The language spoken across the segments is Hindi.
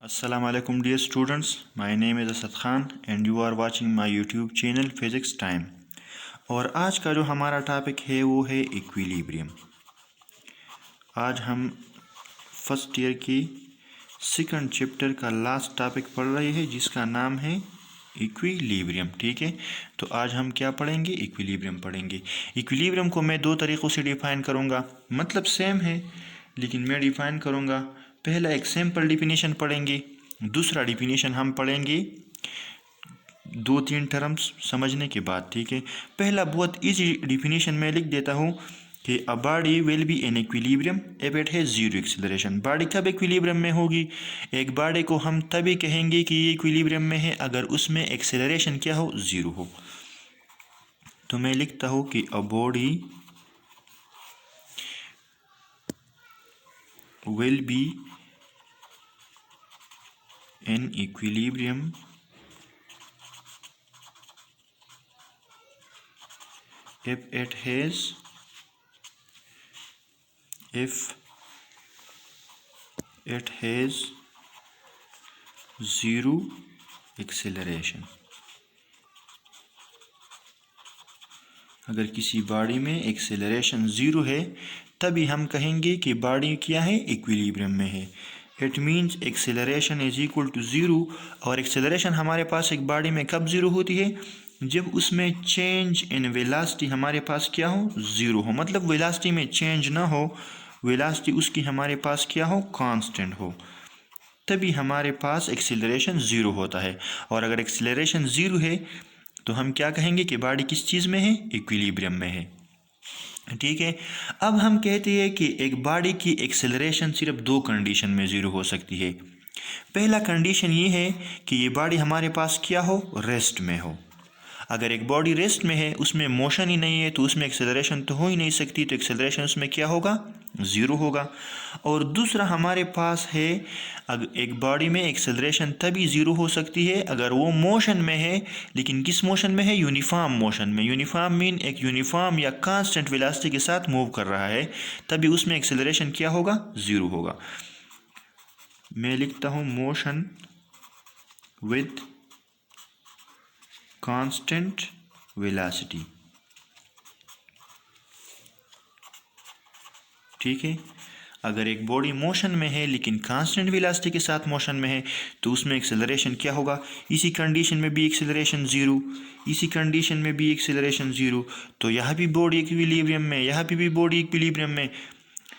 Assalamu alaikum dear students, my name is Asad Khan and you are watching my YouTube channel Physics Time। और आज का जो हमारा टॉपिक है वो है इक्विलिब्रियम। आज हम फर्स्ट ईयर की सेकंड चैप्टर का लास्ट टॉपिक पढ़ रहे हैं जिसका नाम है इक्विलिब्रियम। ठीक है, तो आज हम क्या पढ़ेंगे? इक्विलिब्रियम पढ़ेंगे। इक्विलिब्रियम को मैं दो तरीक़ों से डिफ़ाइन करूँगा, मतलब सेम है लेकिन मैं डिफ़ाइन करूँगा। पहला एक सिंपल डिफिनीशन पढ़ेंगे, दूसरा डिफिनीशन हम पढ़ेंगे दो तीन टर्म्स समझने के बाद। ठीक है, पहला बहुत इजी डिफिनीशन मैं लिख देता हूँ कि a body will be in equilibrium if it has zero acceleration. Body कब इक्विलिब्रियम में होगी? एक बॉडी को हम तभी कहेंगे कि ये इक्विलिब्रियम में है अगर उसमें एक्सेलरेशन क्या हो? ज़ीरो हो। तो मैं लिखता हूँ कि a body will be in equilibrium if it has zero acceleration। अगर किसी बॉडी में एक्सेलरेशन ज़ीरो है तभी हम कहेंगे कि बॉडी क्या है? इक्विलिब्रियम में है। It means acceleration is equal to zero. और एक्सेलरेशन हमारे पास एक बॉडी में कब ज़ीरो होती है? जब उसमें चेंज इन वेलोसिटी हमारे पास क्या हो? ज़ीरो हो। मतलब वेलोसिटी में चेंज ना हो, वेलोसिटी उसकी हमारे पास क्या हो? कांस्टेंट हो, तभी हमारे पास एक्सेलरेशन ज़ीरो होता है। और अगर एक्सेलरेशन ज़ीरो है तो हम क्या कहेंगे कि बॉडी किस चीज़ में है? इक्विलिब्रियम में है। ठीक है, अब हम कहते हैं कि एक बॉडी की एक्सेलरेशन सिर्फ दो कंडीशन में ज़ीरो हो सकती है। पहला कंडीशन ये है कि ये बॉडी हमारे पास क्या हो? रेस्ट में हो। अगर एक बॉडी रेस्ट में है, उसमें मोशन ही नहीं है, तो उसमें एक्सेलरेशन तो हो ही नहीं सकती, तो एक्सेलरेशन उसमें क्या होगा? ज़ीरो होगा। और दूसरा हमारे पास है, अगर एक बॉडी में एक्सेलरेशन तभी ज़ीरो हो सकती है अगर वो मोशन में है, लेकिन किस मोशन में है? यूनिफॉर्म मोशन में। यूनिफॉर्म मीन एक यूनिफॉर्म या कांस्टेंट वेलोसिटी के साथ मूव कर रहा है, तभी उसमें एक्सेलरेशन क्या होगा? ज़ीरो होगा। मैं लिखता हूँ मोशन विद कांस्टेंट वेलोसिटी। ठीक है, अगर एक बॉडी मोशन में है लेकिन कांस्टेंट वेलोसिटी के साथ मोशन में है तो उसमें एक्सेलरेशन क्या होगा? इसी कंडीशन में भी एक्सेलरेशन ज़ीरो, इसी कंडीशन में भी एक्सेलरेशन ज़ीरो। तो यहाँ भी बॉडी इक्विलिब्रियम में, यहाँ पे भी बॉडी इक्विलिब्रियम में।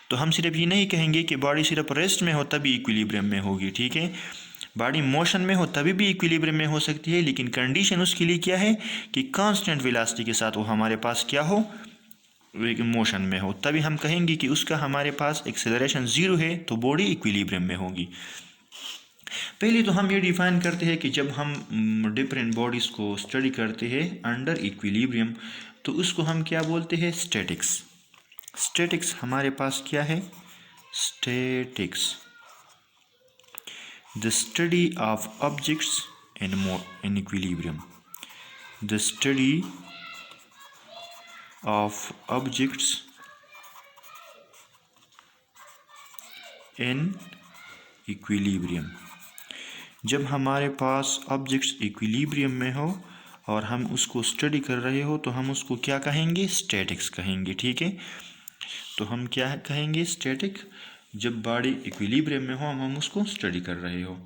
तो हम सिर्फ ये नहीं कहेंगे कि बॉडी सिर्फ रेस्ट में हो तभी इक्विलिब्रियम में होगी। ठीक है, बॉडी मोशन में हो तभी भी इक्विलिब्रियम में हो सकती है, लेकिन कंडीशन उसके लिए क्या है कि कांस्टेंट वेलोसिटी के साथ वो हमारे पास क्या हो? मोशन में हो, तभी हम कहेंगे कि उसका हमारे पास एक्सेलरेशन ज़ीरो है, तो बॉडी इक्विलिब्रियम में होगी। पहले तो हम ये डिफाइन करते हैं कि जब हम डिफरेंट बॉडीज़ को स्टडी करते हैं अंडर इक्विलिब्रियम, तो उसको हम क्या बोलते हैं? स्टैटिक्स। स्टैटिक्स हमारे पास क्या है? Statics the study of objects in equilibrium. The study of objects in equilibrium. जब हमारे पास ऑब्जेक्ट्स इक्विलिब्रियम में हो और हम उसको स्टडी कर रहे हो तो हम उसको क्या कहेंगे? स्टैटिक्स कहेंगे। ठीक है, तो हम क्या कहेंगे? स्टैटिक। जब बॉडी इक्विलिब्रियम में हो हम उसको स्टडी कर रहे हो।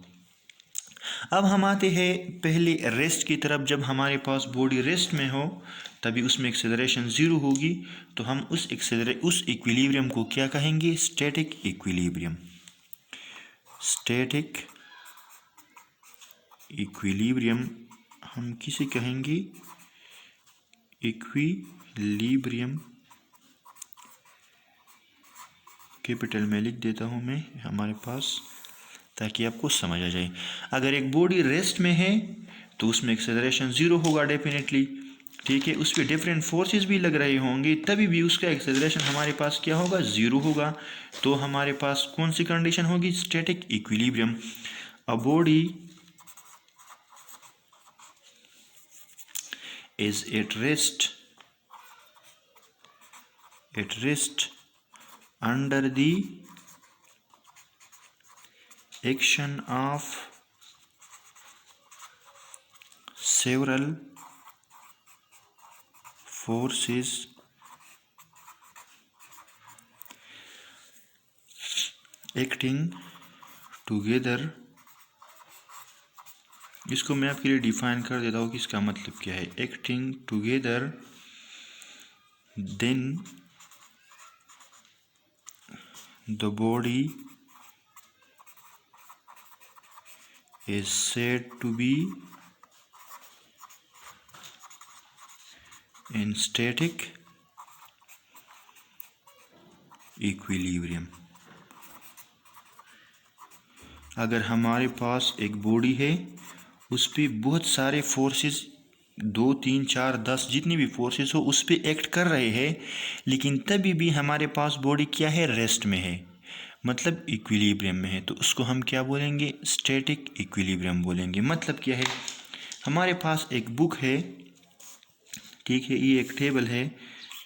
अब हम आते हैं पहले रेस्ट की तरफ। जब हमारे पास बॉडी रेस्ट में हो तभी उसमें एक्सेलरेशन ज़ीरो होगी, तो हम उस इक्विलिब्रियम को क्या कहेंगे? Static equilibrium. स्टैटिक इक्विलिब्रियम हम किसे कहेंगे? इक्विलिब्रियम कैपिटल में लिख देता हूँ मैं हमारे पास, ताकि आपको समझ आ जाए। अगर एक बॉडी रेस्ट में है तो उसमें एक्सेलरेशन ज़ीरो होगा डेफिनेटली। ठीक है, उस पर डिफरेंट फोर्सेस भी लग रहे होंगे, तभी भी उसका एक्सेलरेशन हमारे पास क्या होगा? ज़ीरो होगा। तो हमारे पास कौन सी कंडीशन होगी? Static equilibrium. A body is at rest under the action of several forces acting together। इसको मैं आपके लिए डिफाइन कर देता हूँ कि इसका मतलब क्या है। Acting together then the body is said to be in static equilibrium। अगर हमारे पास एक बॉडी है, उस पर बहुत सारे फोर्सेस 2, 3, 4, 10 जितनी भी फोर्सेस हो उस पर एक्ट कर रहे हैं, लेकिन तभी भी हमारे पास बॉडी क्या है, रेस्ट में है, मतलब इक्विलिब्रियम में है। तो उसको हम क्या बोलेंगे, स्टैटिक इक्विलिब्रियम बोलेंगे। मतलब क्या है, हमारे पास एक बुक है, ठीक है, ये एक टेबल है।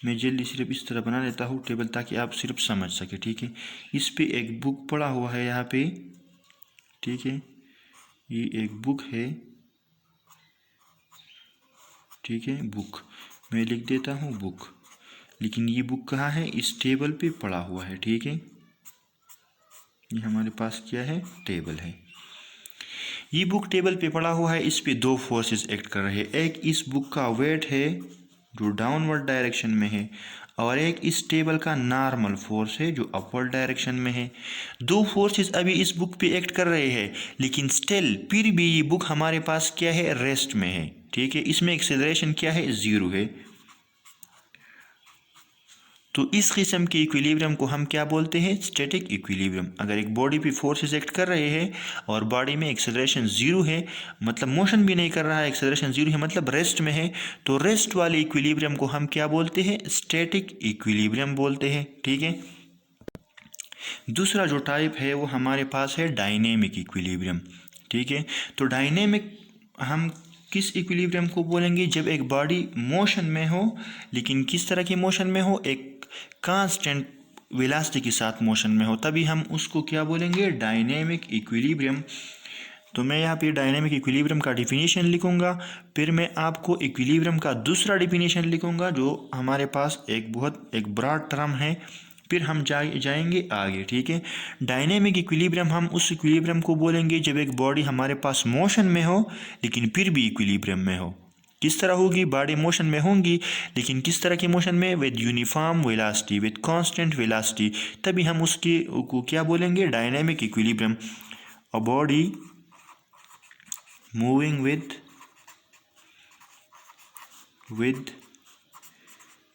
मैं जल्दी सिर्फ इस तरह बना लेता हूँ टेबल ताकि आप सिर्फ समझ सके, ठीक है। इस पे एक बुक पड़ा हुआ है यहाँ पे, ठीक है, ये एक बुक है, ठीक है, बुक मैं लिख देता हूँ बुक। लेकिन ये बुक कहाँ है, इस टेबल पे पड़ा हुआ है, ठीक है। ये हमारे पास क्या है, टेबल है। ये बुक टेबल पे पड़ा हुआ है, इस पे 2 फोर्सेस एक्ट कर रहे हैं। एक इस बुक का वेट है जो डाउनवर्ड डायरेक्शन में है, और एक इस टेबल का नॉर्मल फोर्स है जो अपवर्ड डायरेक्शन में है। 2 फोर्सेस अभी इस बुक पे एक्ट कर रहे हैं, लेकिन स्टिल फिर भी ये बुक हमारे पास क्या है, रेस्ट में है, ठीक है। इसमें एक्सेलरेशन क्या है, 0 है। तो इस किस्म के इक्विलिब्रियम को हम क्या बोलते हैं, स्टैटिक इक्विलिब्रियम। अगर एक बॉडी पे फोर्सेस एक्ट कर रहे हैं और बॉडी में एक्सेलरेशन 0 है, मतलब मोशन भी नहीं कर रहा है, एक्सेलरेशन 0 है, मतलब रेस्ट में है, तो रेस्ट वाले इक्विलिब्रियम को हम क्या बोलते हैं, स्टैटिक इक्विलिब्रियम बोलते हैं, ठीक है। दूसरा जो टाइप है वो हमारे पास है डायनेमिक इक्विलिब्रियम, ठीक है। तो डायनेमिक हम किस इक्विलिब्रियम को बोलेंगे, जब एक बॉडी मोशन में हो, लेकिन किस तरह की मोशन में हो, एक कांस्टेंट वेलोसिटी के साथ मोशन में हो, तभी हम उसको क्या बोलेंगे, डायनेमिक इक्विलिब्रियम। तो मैं यहाँ पे डायनेमिक इक्विलिब्रियम का डिफिनीशन लिखूंगा, फिर मैं आपको इक्विलिब्रियम का दूसरा डिफिनीशन लिखूंगा जो हमारे पास एक ब्रॉड टर्म है, फिर हम जाएंगे आगे, ठीक है। डायनेमिक इक्विलिब्रियम हम उस इक्विलिब्रियम को बोलेंगे जब एक बॉडी हमारे पास मोशन में हो लेकिन फिर भी इक्विलिब्रियम में हो। किस तरह होगी, बॉडी मोशन में होंगी, लेकिन किस तरह की मोशन में, with uniform velocity, with constant velocity, तभी हम उसकी को क्या बोलेंगे, dynamic equilibrium. A body moving with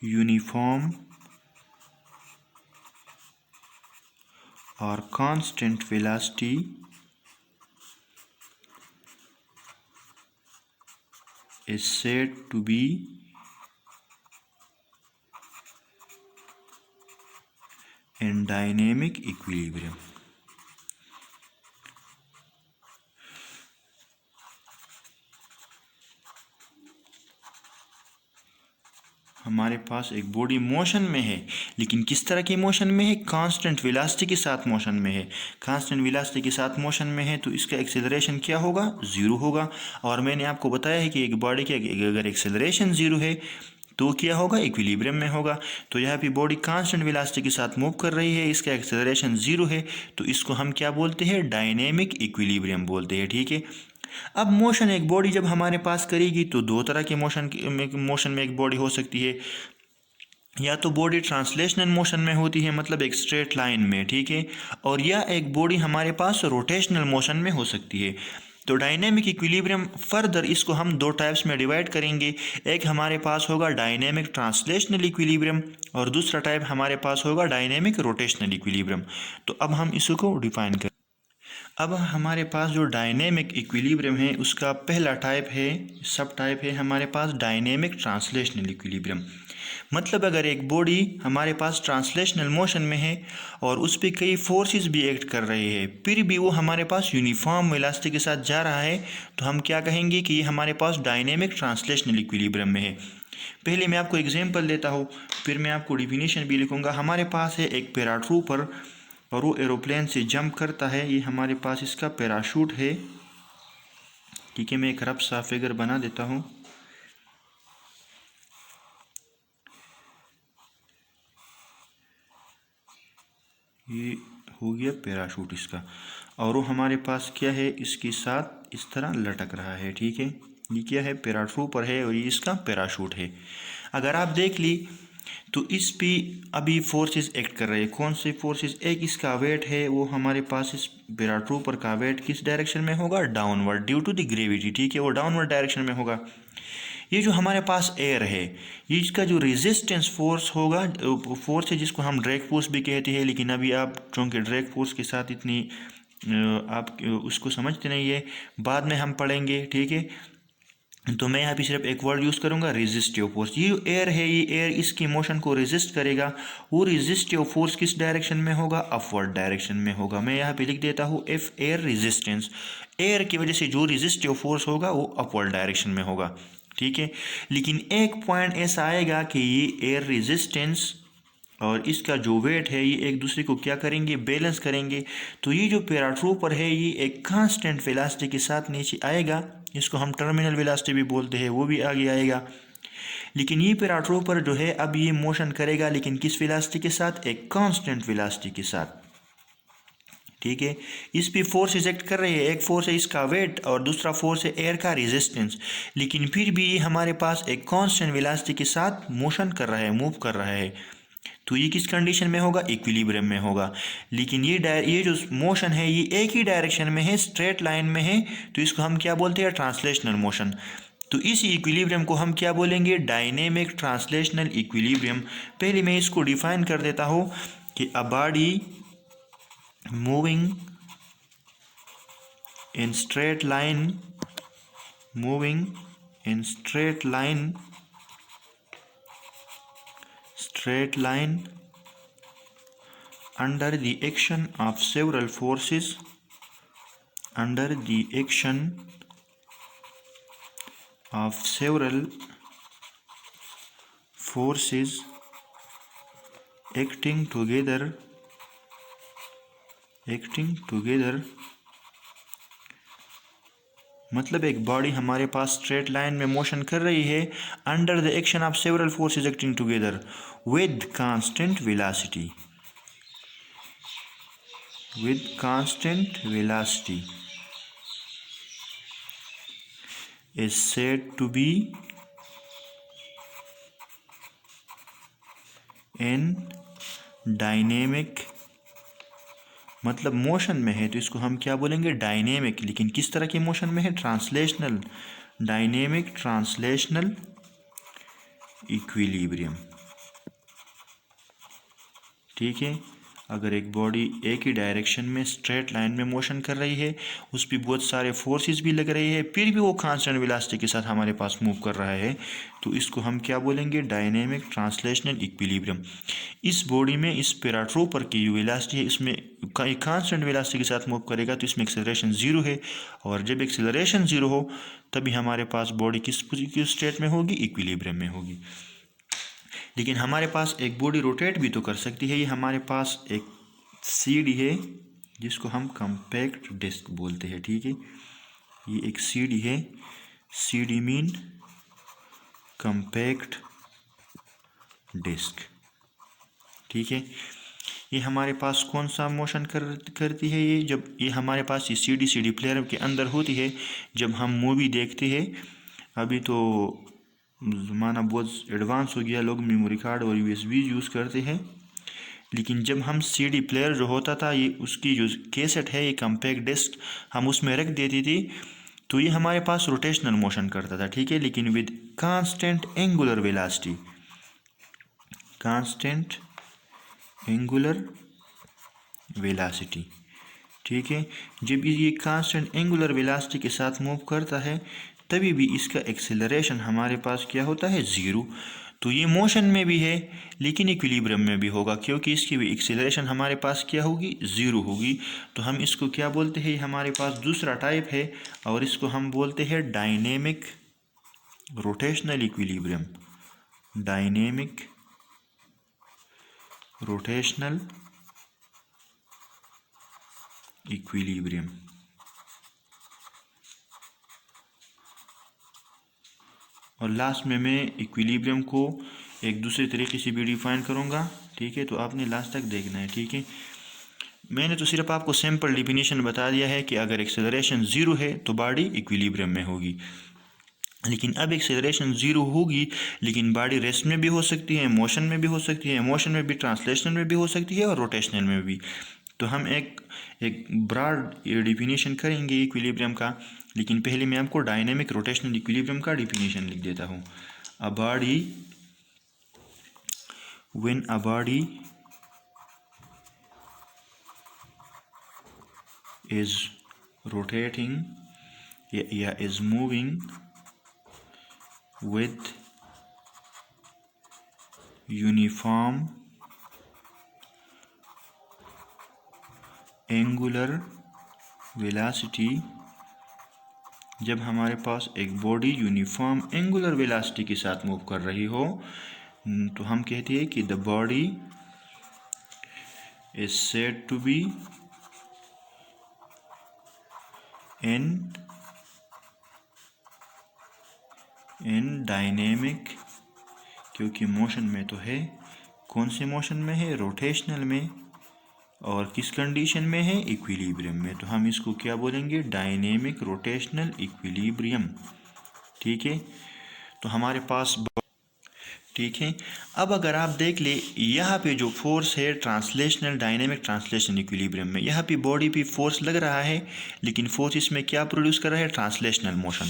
uniform or constant velocity is said to be in dynamic equilibrium। हमारे पास एक बॉडी मोशन में है, लेकिन किस तरह की मोशन में है, कांस्टेंट वेलोसिटी के साथ मोशन में है। कांस्टेंट वेलोसिटी के साथ मोशन में है तो इसका एक्सेलरेशन क्या होगा, 0 होगा। और मैंने आपको बताया है कि एक बॉडी के अगर एक्सेलरेशन 0 है तो क्या होगा, इक्विलिब्रियम में होगा। तो यहाँ पे बॉडी कांस्टेंट वेलोसिटी के साथ मूव कर रही है, इसका एक्सेलरेशन 0 है, तो इसको हम क्या बोलते हैं, डायनेमिक इक्विलिब्रियम बोलते हैं, ठीक है। अब मोशन एक बॉडी जब हमारे पास करेगी तो 2 तरह के मोशन में एक बॉडी हो सकती है। या तो बॉडी ट्रांसलेशनल मोशन में होती है, मतलब एक स्ट्रेट लाइन में, ठीक है, और या एक बॉडी हमारे पास रोटेशनल मोशन में हो सकती है। तो डायनेमिक इक्विलिब्रियम फर्दर इसको हम 2 टाइप्स में डिवाइड करेंगे। एक हमारे पास होगा डायनेमिक ट्रांसलेशनल इक्विलिब्रियम और दूसरा टाइप हमारे पास होगा डायनेमिक रोटेशनल इक्विलिब्रियम। तो अब हम इसको डिफाइन करें। अब हमारे पास जो डायनेमिक इक्विलिब्रियम है उसका पहला टाइप है, सब टाइप है हमारे पास डायनेमिक ट्रांसलेशनल इक्विलिब्रियम। मतलब अगर एक बॉडी हमारे पास ट्रांसलेशनल मोशन में है और उस पर कई फोर्सेस भी एक्ट कर रहे हैं, फिर भी वो हमारे पास यूनिफॉर्म वेलोसिटी के साथ जा रहा है, तो हम क्या कहेंगे कि ये हमारे पास डायनेमिक ट्रांसलेशनल इक्विलिब्रियम में है। पहले मैं आपको एग्जांपल देता हूँ, फिर मैं आपको डिफिनीशन भी लिखूँगा। हमारे पास है एक पैराट्रूपर, और वो एरोप्लेन से जंप करता है। ये हमारे पास इसका पैराशूट है। ठीक है, मैं एक रफ सा फिगर बना देता हूँ। ये हो गया पैराशूट इसका, और वो हमारे पास क्या है, इसके साथ इस तरह लटक रहा है। ठीक है, ये क्या है, पैराट्रूपर है और ये इसका पैराशूट है। अगर आप देख ली तो इस पे अभी फोर्सेस एक्ट कर रहे हैं। कौन से फोर्सेस? एक इसका वेट है, वो हमारे पास इस पैराट्रूपर का वेट किस डायरेक्शन में होगा? Downward, due to the gravity. ठीक है, वो डाउनवर्ड डायरेक्शन में होगा। ये जो हमारे पास एयर है, ये इसका जो रेजिस्टेंस फोर्स होगा, फोर्स है जिसको हम ड्रैग फोर्स भी कहते हैं, लेकिन अभी आप चूँकि ड्रैग फोर्स के साथ इतनी आप उसको समझते नहीं है, बाद में हम पढ़ेंगे। ठीक है, तो मैं यहाँ पे सिर्फ एक वर्ड यूज़ करूँगा, रेजिस्टिव फोर्स। ये जो एयर है, ये एयर इसकी मोशन को रेजिस्ट करेगा। वो रेजिस्टिव फोर्स किस डायरेक्शन में होगा? अपवर्ड डायरेक्शन में होगा। मैं यहाँ पे लिख देता हूँ एफ एयर रेजिस्टेंस। एयर की वजह से जो रेजिस्टिव फोर्स होगा वो अपवर्ड डायरेक्शन में होगा। ठीक है, लेकिन एक पॉइंट ऐसा आएगा कि ये एयर रेजिस्टेंस और इसका जो वेट है, ये एक दूसरे को क्या करेंगे? बैलेंस करेंगे। तो ये जो पैराट्रूपर है, ये एक कांस्टेंट वेलोसिटी के साथ नीचे आएगा। इसको हम टर्मिनल वेलोसिटी भी बोलते हैं, वो भी आगे आएगा। लेकिन ये पैराट्रूपर जो है, अब ये मोशन करेगा, लेकिन किस वेलोसिटी के साथ? एक कांस्टेंट वेलोसिटी के साथ। ठीक है, इस पे फोर्स एक्ट कर रही है। एक फोर्स है इसका वेट और दूसरा फोर्स है एयर का रेजिस्टेंस, लेकिन फिर भी ये हमारे पास एक कांस्टेंट वेलोसिटी के साथ मोशन कर रहा है, मूव कर रहा है। तो ये किस कंडीशन में होगा? इक्विलिब्रियम में होगा। लेकिन ये जो मोशन है, ये एक ही डायरेक्शन में है, स्ट्रेट लाइन में है, तो इसको हम क्या बोलते हैं? Translational motion. तो इस इक्विलिब्रियम को हम क्या बोलेंगे? Dynamic translational equilibrium. पहले मैं इसको डिफाइन कर देता हूँ कि a body moving in straight line under the action of several forces acting together मतलब एक बॉडी हमारे पास स्ट्रेट लाइन में मोशन कर रही है, under the action of several forces acting together with constant velocity is said to be in dynamic, मतलब मोशन में है, तो इसको हम क्या बोलेंगे? डायनेमिक। लेकिन किस तरह के मोशन में है? Translational, dynamic translational equilibrium. ठीक है, अगर एक बॉडी एक ही डायरेक्शन में स्ट्रेट लाइन में मोशन कर रही है, उस पर बहुत सारे फोर्सेस भी लग रहे हैं, फिर भी वो कांस्टेंट वेलोसिटी के साथ हमारे पास मूव कर रहा है, तो इसको हम क्या बोलेंगे? Dynamic translational equilibrium. इस बॉडी में इस पैराट्रूपर की जो वेलोसिटी है, इसमें कांस्टेंट वेलोसिटी के साथ मूव करेगा, तो इसमें एक्सेलरेशन जीरो है। और जब एक्सेलरेशन जीरो हो, तभी हमारे पास बॉडी किस स्टेट में होगी? इक्विलिब्रियम में होगी। लेकिन हमारे पास एक बॉडी रोटेट भी तो कर सकती है। ये हमारे पास एक सीडी है जिसको हम कॉम्पैक्ट डिस्क बोलते हैं। ठीक है, ये एक सीडी है। CD mean compact disc. ठीक है, ये हमारे पास कौन सा मोशन करती है? ये जब ये हमारे पास ये सीडी प्लेयर के अंदर होती है, जब हम मूवी देखते हैं, अभी तो ज़माना बहुत एडवांस हो गया, लोग मेमोरी कार्ड और यूएसबी यूज़ करते हैं, लेकिन जब हम सीडी प्लेयर जो होता था, ये उसकी जो कैसेट है, ये कॉम्पैक्ट डिस्क हम उसमें रख देती थी, तो ये हमारे पास रोटेशनल मोशन करता था। ठीक है, लेकिन विद कांस्टेंट एंगुलर वेलोसिटी, ठीक है, जब ये कांस्टेंट एंगुलर वेलोसिटी के साथ मूव करता है, तभी भी इसका एक्सेलरेशन हमारे पास क्या होता है? ज़ीरो। तो ये मोशन में भी है, लेकिन इक्विलिब्रियम में भी होगा, क्योंकि इसकी भी एक्सेलरेशन हमारे पास क्या होगी? ज़ीरो होगी। तो हम इसको क्या बोलते हैं? हमारे पास दूसरा टाइप है, और इसको हम बोलते हैं dynamic rotational equilibrium. Dynamic rotational equilibrium. और लास्ट में मैं इक्विलिब्रियम को एक दूसरे तरीके से भी डिफाइन करूँगा, ठीक है। तो आपने लास्ट तक देखना है, ठीक है। मैंने तो सिर्फ आपको सिंपल डिफिनीशन बता दिया है कि अगर एक्सेलरेशन 0 है तो बॉडी इक्विलिब्रियम में होगी। लेकिन अब एक्सेलरेशन 0 होगी लेकिन बॉडी रेस्ट में भी हो सकती है, मोशन में भी हो सकती है, मोशन में भी, ट्रांसलेशनल में भी हो सकती है और रोटेशनल में भी। तो हम एक ब्रॉड डिफिनीशन करेंगे इक्विलिब्रियम का, लेकिन पहले मैं आपको डायनेमिक रोटेशनल इक्विलिब्रियम का डिफिनीशन लिख देता हूँ। A body, when a body is rotating is moving with uniform angular velocity, जब हमारे पास एक बॉडी यूनिफॉर्म एंगुलर वेलोसिटी के साथ मूव कर रही हो तो हम कहते हैं कि the body is said to be in dynamic, क्योंकि मोशन में तो है। कौन से मोशन में है? रोटेशनल में। और किस कंडीशन में है? इक्विलिब्रियम में। तो हम इसको क्या बोलेंगे? डायनेमिक रोटेशनल इक्विलिब्रियम, ठीक है। तो हमारे पास, ठीक है। अब अगर आप देख ले यहाँ पे जो फोर्स है ट्रांसलेशनल डायनेमिक ट्रांसलेशनल इक्विलिब्रियम में, यहाँ पे बॉडी पे फोर्स लग रहा है लेकिन फोर्स इसमें क्या प्रोड्यूस कर रहा है? Translational motion.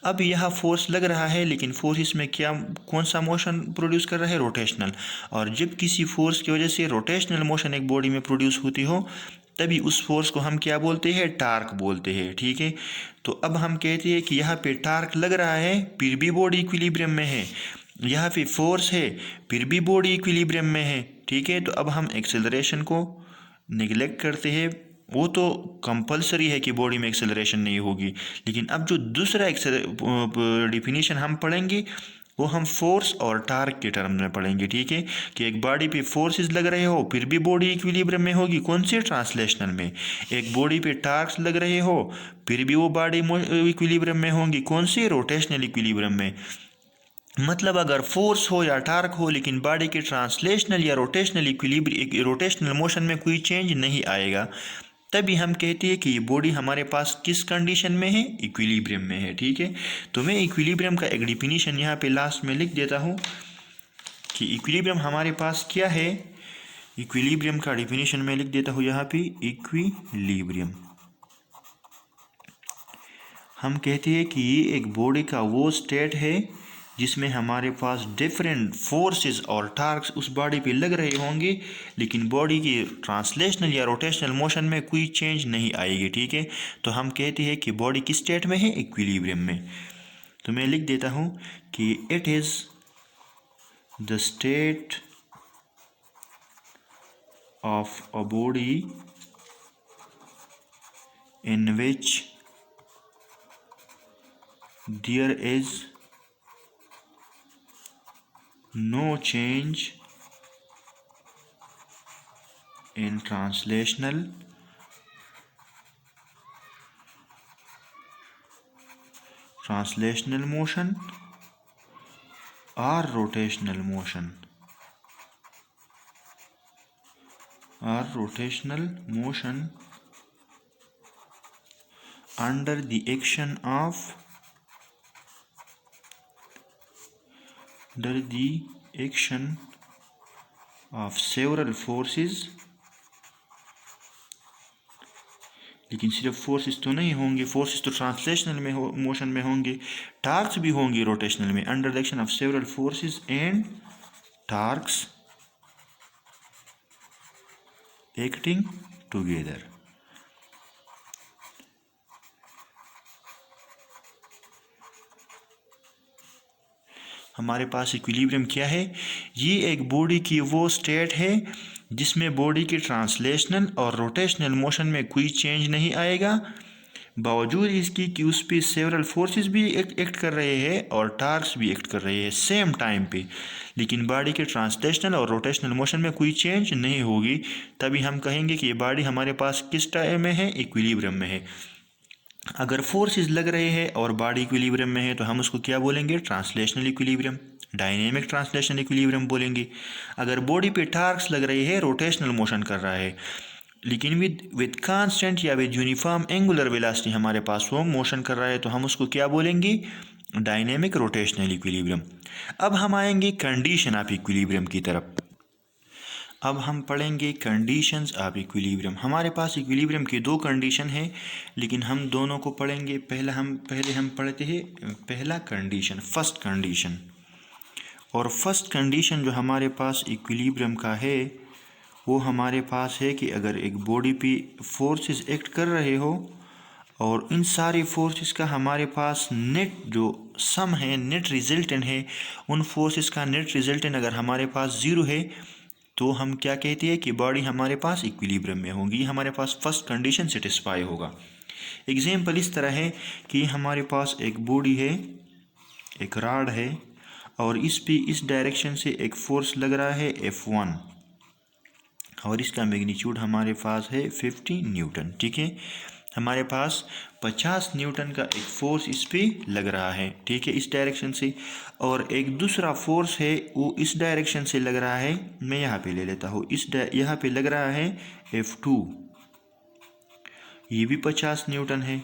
अब यहाँ फोर्स लग रहा है लेकिन फोर्स इसमें क्या, कौन सा मोशन प्रोड्यूस कर रहा है? रोटेशनल। और जब किसी फोर्स की वजह से रोटेशनल मोशन एक बॉडी में प्रोड्यूस होती हो तभी उस फोर्स को हम क्या बोलते हैं? टार्क बोलते हैं, ठीक है। तो अब हम कहते हैं कि यहाँ पे टार्क लग रहा है फिर भी बॉडी इक्विलिब्रियम में है, यहाँ पे फोर्स है फिर भी बॉडी इक्विलिब्रियम में है, ठीक है। तो अब हम एक्सेलरेशन को निगलेक्ट करते हैं, वो तो कंपलसरी है कि बॉडी में एक्सेलरेशन नहीं होगी। लेकिन अब जो दूसरा डिफिनीशन हम पढ़ेंगे वो हम फोर्स और टार्क के टर्म में पढ़ेंगे, ठीक है। कि एक बॉडी पे फोर्सेस लग रहे हो फिर भी बॉडी इक्विलिब्रियम में होगी, कौन से? ट्रांसलेशनल में। एक बॉडी पे टार्क्स लग रहे हो फिर भी वो बॉडी इक्विलिब्रियम में होंगी, कौन से? रोटेशनल इक्विलिब्रियम में। मतलब अगर फोर्स हो या टार्क हो लेकिन बॉडी के ट्रांसलेशनल या रोटेशनल मोशन में कोई चेंज नहीं आएगा, तभी हम कहते हैं कि ये बॉडी हमारे पास किस कंडीशन में है? इक्विलिब्रियम में है, ठीक है। तो मैं इक्विलिब्रियम का एक डिफिनीशन यहाँ पे लास्ट में लिख देता हूँ कि इक्विलिब्रियम हमारे पास क्या है। इक्विलिब्रियम का डिफिनीशन मैं लिख देता हूँ यहाँ पे। इक्विलिब्रियम हम कहते हैं कि ये एक बॉडी का वो स्टेट है जिसमें हमारे पास डिफरेंट फोर्सेस और टार्क्स उस बॉडी पे लग रहे होंगे लेकिन बॉडी की ट्रांसलेशनल या रोटेशनल मोशन में कोई चेंज नहीं आएगी, ठीक है। तो हम कहते हैं कि बॉडी किस स्टेट में है? इक्विलिब्रियम में। तो मैं लिख देता हूँ कि it is the state of a body in which there is no change in translational motion or rotational motion under the action of several forces। लेकिन सिर्फ फोर्सेस तो नहीं होंगे, फोर्सेस तो ट्रांसलेशनल में मोशन में होंगे, टार्क्स भी होंगे रोटेशनल में। Under the action of several forces and torques acting together. हमारे पास इक्विलिब्रियम क्या है? ये एक बॉडी की वो स्टेट है जिसमें बॉडी के ट्रांसलेशनल और रोटेशनल मोशन में कोई चेंज नहीं आएगा बावजूद इसकी कि उस पर सेवरल फोर्सेस भी एक्ट कर रहे हैं और टार्क्स भी एक्ट कर रहे हैं सेम टाइम पे, लेकिन बॉडी के ट्रांसलेशनल और रोटेशनल मोशन में कोई चेंज नहीं होगी, तभी हम कहेंगे कि ये बॉडी हमारे पास किस टाइप में है, इक्विलिब्रियम में है। अगर फोर्सेस लग रहे हैं और बॉडी इक्विलिब्रियम में है तो हम उसको क्या बोलेंगे, translational equilibrium, dynamic translational equilibrium बोलेंगे। अगर बॉडी पे टार्क्स लग रहे हैं, रोटेशनल मोशन कर रहा है, लेकिन विद कांस्टेंट या विद यूनिफॉर्म एंगुलर वेलोसिटी हमारे पास वो मोशन कर रहा है, तो हम उसको क्या बोलेंगे, डायनेमिक रोटेशनल इक्विलिब्रियम। अब हम आएंगे कंडीशन ऑफ इक्विलिब्रियम की तरफ। अब हम पढ़ेंगे कंडीशंस ऑफ इक्विलिब्रियम। हमारे पास इक्विलिब्रियम की दो कंडीशन है, लेकिन हम दोनों को पढ़ेंगे। पहले हम पढ़ते हैं पहला कंडीशन, फर्स्ट कंडीशन। और फर्स्ट कंडीशन जो हमारे पास इक्विलिब्रियम का है वो हमारे पास है कि अगर एक बॉडी पे फोर्सेस एक्ट कर रहे हो और इन सारी फोर्सेस का हमारे पास नेट जो सम है, नेट रिजल्टेंट है, उन फोर्सेस का नेट रिजल्टेंट अगर हमारे पास ज़ीरो है तो हम क्या कहते हैं कि बॉडी हमारे पास इक्विलिब्रियम में होगी, हमारे पास फर्स्ट कंडीशन सेटिस्फाई होगा। एग्जाम्पल इस तरह है कि हमारे पास एक बॉडी है, एक रॉड है और इस डायरेक्शन से एक फोर्स लग रहा है F1 और इसका मैग्नीट्यूड हमारे पास है 50 न्यूटन। ठीक है, हमारे पास 50 न्यूटन का एक फोर्स इस पे लग रहा है, ठीक है, इस डायरेक्शन से। और एक दूसरा फोर्स है वो इस डायरेक्शन से लग रहा है, मैं यहाँ पे ले लेता हूँ, यहाँ पे लग रहा है F2, ये भी 50 न्यूटन है।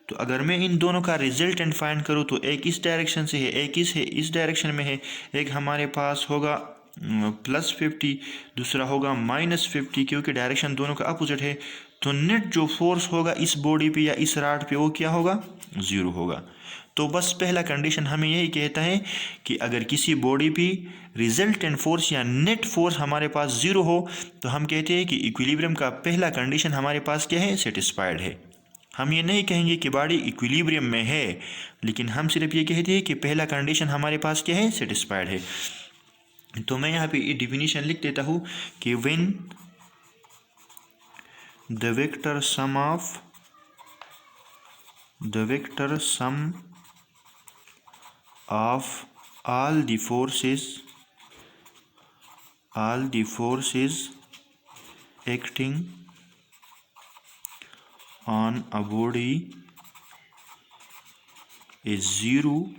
तो अगर मैं इन दोनों का रिजल्टेंट फाइंड करूँ तो एक इस डायरेक्शन से है, एक इस डायरेक्शन में है, एक हमारे पास होगा +50, दूसरा होगा -50, क्योंकि डायरेक्शन दोनों का अपोजिट है। तो नेट जो फोर्स होगा इस बॉडी पे या इस रॉड पे वो क्या होगा, ज़ीरो होगा। तो बस पहला कंडीशन हमें यही कहता है कि अगर किसी बॉडी पे रिजल्टेंट फोर्स या नेट फोर्स हमारे पास ज़ीरो हो तो हम कहते हैं कि इक्विलिब्रियम का पहला कंडीशन हमारे पास क्या है, सेटिस्फाइड है। हम ये नहीं कहेंगे कि बॉडी इक्विलिब्रियम में है, लेकिन हम सिर्फ ये कहते हैं कि पहला कंडीशन हमारे पास क्या है, सेटिस्फाइड है। तो मैं यहाँ पे डिफिनीशन लिख देता हूँ कि when the vector sum of all the forces acting on a body is zero,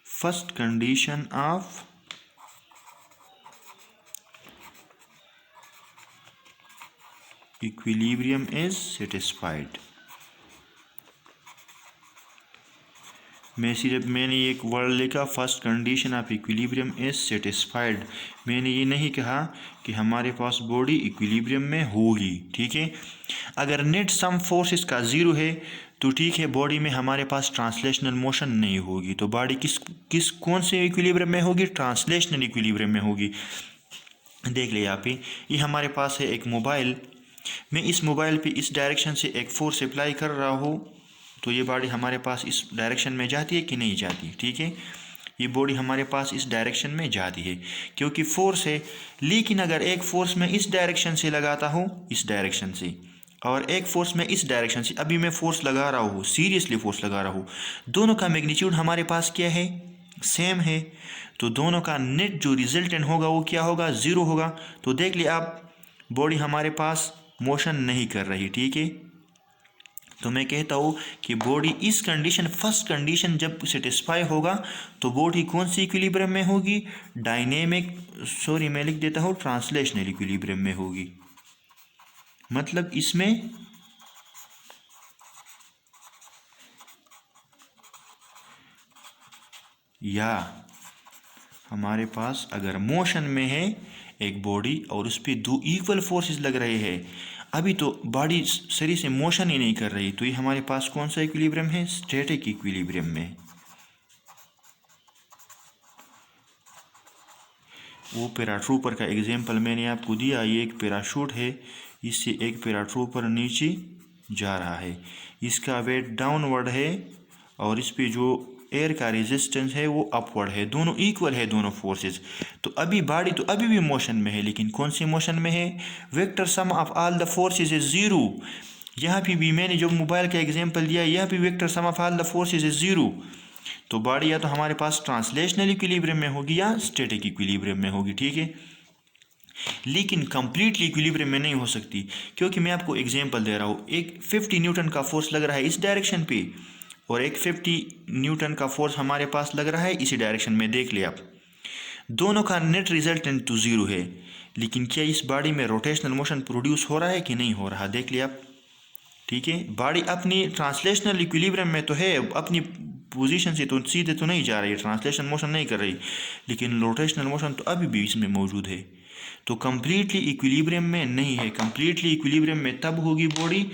first condition of equilibrium is satisfied। मैंने एक वर्ड लिखा, first condition of equilibrium is satisfied. मैंने ये नहीं कहा कि हमारे पास बॉडी इक्विलिब्रियम में होगी, ठीक है। अगर नेट सम फोर्स इसका ज़ीरो है तो ठीक है, बॉडी में हमारे पास ट्रांसलेशनल मोशन नहीं होगी। तो बॉडी कौन से इक्विलिब्रियम में होगी, ट्रांसलेशनल इक्विलिब्रियम में होगी। देख लिया यहाँ पे, ये हमारे पास है एक मोबाइल, मैं इस मोबाइल पे इस डायरेक्शन से एक फोर्स अप्लाई कर रहा हूँ तो ये बॉडी हमारे पास इस डायरेक्शन में जाती है कि नहीं जाती, ठीक है। ये बॉडी हमारे पास इस डायरेक्शन में जाती है क्योंकि फोर्स है। लेकिन अगर एक फोर्स मैं इस डायरेक्शन से लगाता हूँ, इस डायरेक्शन से, और एक फोर्स मैं इस डायरेक्शन से, अभी मैं फोर्स लगा रहा हूँ, सीरियसली फोर्स लगा रहा हूँ, दोनों का मैग्नीट्यूड हमारे पास क्या है, सेम है। तो दोनों का नेट जो रिजल्टेंट होगा वो क्या होगा, ज़ीरो होगा। तो देख लिया आप, बॉडी हमारे पास मोशन नहीं कर रही, ठीक है। तो मैं कहता हूँ कि बॉडी इस कंडीशन, फर्स्ट कंडीशन जब सेटिस्फाई होगा तो बॉडी कौन सी इक्विलिब्रियम में होगी, मैं लिख देता हूँ ट्रांसलेशनल इक्विलिब्रियम में होगी। मतलब इसमें या हमारे पास अगर मोशन में है एक बॉडी और उस पर दो इक्वल फोर्सेस लग रहे हैं, अभी तो बॉडी शरीर से मोशन ही नहीं कर रही, तो ये हमारे पास कौन सा इक्विलिब्रियम है, स्टैटिक इक्विलिब्रियम में। वो पैराट्रूपर का एग्जांपल मैंने आपको दिया, ये एक पैराशूट है, इससे एक पैराट्रूपर नीचे जा रहा है, इसका वेट डाउनवर्ड है और इस पे जो एयर का रेजिस्टेंस है वो अपवर्ड है, दोनों इक्वल है दोनों फोर्सेस। तो अभी बॉडी तो अभी भी मोशन में है, लेकिन कौन सी मोशन में है? Vector sum of all the forces is zero. यहाँ पे भी मैंने जो मोबाइल का एग्जांपल दिया, यहाँ पे vector sum of all the forces is zero. तो बॉडी या तो हमारे पास ट्रांसलेशनल इक्विलिब्रियम में होगी या स्टैटिक इक्विलिब्रियम में होगी, ठीक है। लेकिन कंप्लीटली इक्विलिब्रियम में नहीं हो सकती, क्योंकि मैं आपको एग्जांपल दे रहा हूँ। एक 50 न्यूटन का फोर्स लग रहा है इस डायरेक्शन पे, और एक 50 न्यूटन का फोर्स हमारे पास लग रहा है इसी डायरेक्शन में। देख लिया आप, दोनों का नेट रिजल्टेंट तो ज़ीरो है, लेकिन क्या इस बॉडी में रोटेशनल मोशन प्रोड्यूस हो रहा है कि नहीं हो रहा? देख लिया आप, ठीक है। बॉडी अपनी ट्रांसलेशनल इक्विलिब्रियम में तो है, अपनी पोजीशन से तो सीधे तो नहीं जा रही है, ट्रांसलेशन मोशन नहीं कर रही, लेकिन रोटेशनल मोशन तो अभी भी इसमें मौजूद है। तो कंप्लीटली इक्विलिब्रियम में नहीं है। कंप्लीटली इक्विलिब्रियम में तब होगी बॉडी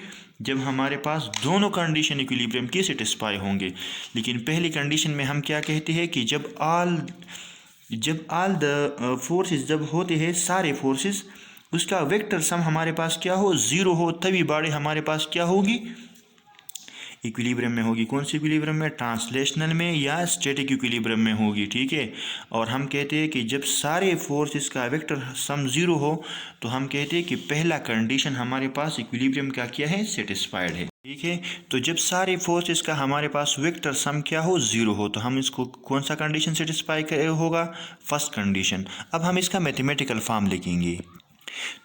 जब हमारे पास दोनों कंडीशन इक्विलिब्रियम की सेटिस्फाई होंगे। लेकिन पहली कंडीशन में हम क्या कहते हैं कि जब ऑल द फोर्सेस जब होते हैं सारे फोर्सेस, उसका वेक्टर सम हमारे पास क्या हो? ज़ीरो हो, तभी बॉडी हमारे पास क्या होगी? इक्विलिब्रियम में होगी। कौन सी इक्विलिब्रियम में? ट्रांसलेशनल में या स्टैटिक इक्विलिब्रियम में होगी, ठीक है। और हम कहते हैं कि जब सारे फोर्सेस का वेक्टर सम ज़ीरो हो, तो हम कहते हैं कि पहला कंडीशन हमारे पास इक्विलिब्रियम का क्या है? सेटिस्फाइड है, ठीक है। तो जब सारे फोर्सेस का हमारे पास वेक्टर सम क्या हो? ज़ीरो हो, तो हम इसको कौन सा कंडीशन सेटिस्फाई होगा? First condition. अब हम इसका मैथमेटिकल फॉर्म लिखेंगे।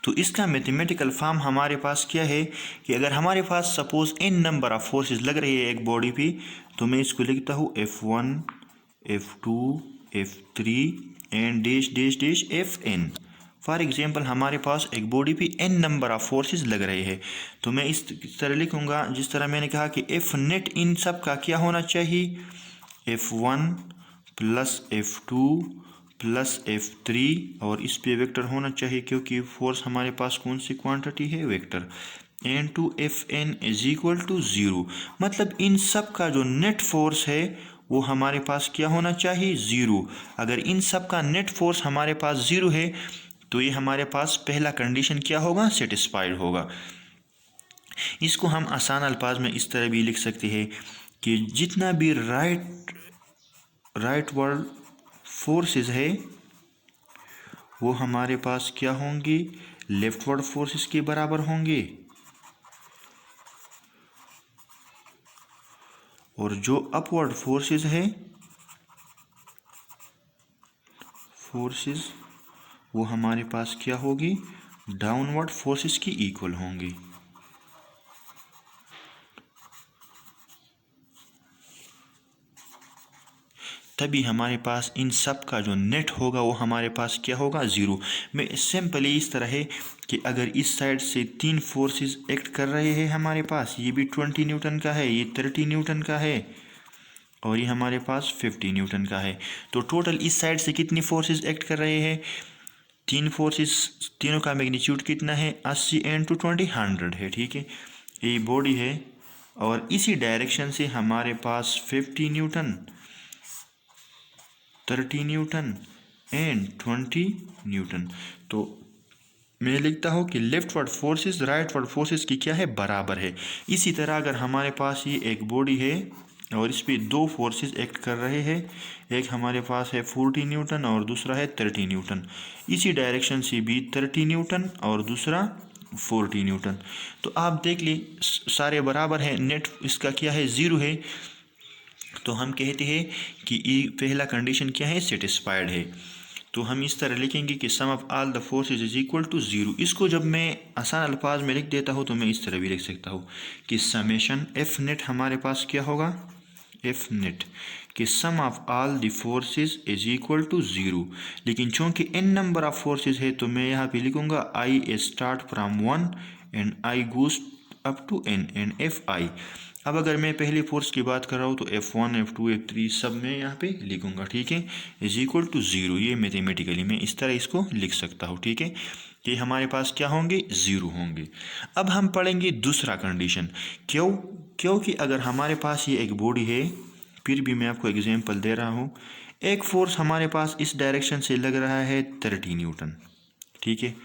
तो इसका मैथमेटिकल फॉर्म हमारे पास क्या है कि अगर हमारे पास suppose n number of forces लग रही है एक बॉडी पे, तो मैं इसको लिखता हूँ F1, F2, F3 and dash dash dash Fn। For example हमारे पास एक बॉडी पे n नंबर ऑफ फोर्सेस लग रहे हैं, तो मैं इस तरह लिखूँगा जिस तरह मैंने कहा कि F नेट इन सब का क्या होना चाहिए? F1 plus F2 plus F3, और इस पे वेक्टर होना चाहिए क्योंकि फोर्स हमारे पास कौन सी क्वांटिटी है? Vector. N to Fn is equal to zero. मतलब इन सब का जो नेट फोर्स है वो हमारे पास क्या होना चाहिए? ज़ीरो। अगर इन सब का नेट फोर्स हमारे पास ज़ीरो है, तो ये हमारे पास पहला कंडीशन क्या होगा? सेटिस्फाइड होगा। इसको हम आसान अल्फाज में इस तरह भी लिख सकते हैं कि जितना भी राइट वर्ड फोर्सेस है वो हमारे पास क्या होंगे? लेफ्टवर्ड फोर्सेस के बराबर होंगे, और जो अपवर्ड फोर्सेस है वो हमारे पास क्या होगी? डाउनवर्ड फोर्सेस की इक्वल होंगी। तभी हमारे पास इन सब का जो नेट होगा वो हमारे पास क्या होगा? ज़ीरो। मैं सिंपली इस तरह है कि अगर इस साइड से तीन फोर्सेस एक्ट कर रहे हैं हमारे पास, ये भी 20 न्यूटन का है, ये 30 न्यूटन का है, और ये हमारे पास 50 न्यूटन का है, तो टोटल इस साइड से कितनी फोर्सेस एक्ट कर रहे हैं? तीन फोर्सेस, तीनों का मैग्नीट्यूड कितना है? 80 × 20 100 है, ठीक है। ये बॉडी है, और इसी डायरेक्शन से हमारे पास 50 न्यूटन, 30 न्यूटन एंड 20 न्यूटन। तो मैं लिखता हूँ कि लेफ्टवर्ड फोर्सेस राइटवर्ड फोर्सेस की क्या है? बराबर है। इसी तरह अगर हमारे पास ये एक बॉडी है और इस पे दो फोर्सेस एक्ट कर रहे हैं, एक हमारे पास है 40 न्यूटन और दूसरा है 30 न्यूटन, इसी डायरेक्शन से भी 30 न्यूटन और दूसरा 40 न्यूटन। तो आप देख ली सारे बराबर हैं, नेट इसका क्या है? ज़ीरो है। तो हम कहते हैं कि ये पहला कंडीशन क्या है? सेटिस्फाइड है। तो हम इस तरह लिखेंगे कि sum of all the forces is equal to zero. इसको जब मैं आसान अल्फाज में लिख देता हूँ तो मैं इस तरह भी लिख सकता हूँ कि समेशन एफ नेट हमारे पास क्या होगा? एफ नेट कि sum of all the forces is equal to zero. लेकिन चूँकि n नंबर ऑफ फोर्सेस है तो मैं यहाँ पे लिखूँगा I start from 1 and I goes up to n and F I. अब अगर मैं पहले फोर्स की बात कर रहा हूँ तो F1, F2, F3 सब मैं यहाँ पे लिखूँगा, ठीक है, इज इक्वल टू ज़ीरो। ये मैथमेटिकली मैं इस तरह इसको लिख सकता हूँ, ठीक है, कि हमारे पास क्या होंगे? ज़ीरो होंगे। अब हम पढ़ेंगे दूसरा कंडीशन। क्योंकि अगर हमारे पास ये एक बॉडी है, फिर भी मैं आपको एग्जाम्पल दे रहा हूँ, एक फोर्स हमारे पास इस डायरेक्शन से लग रहा है 30 न्यूटन, ठीक है,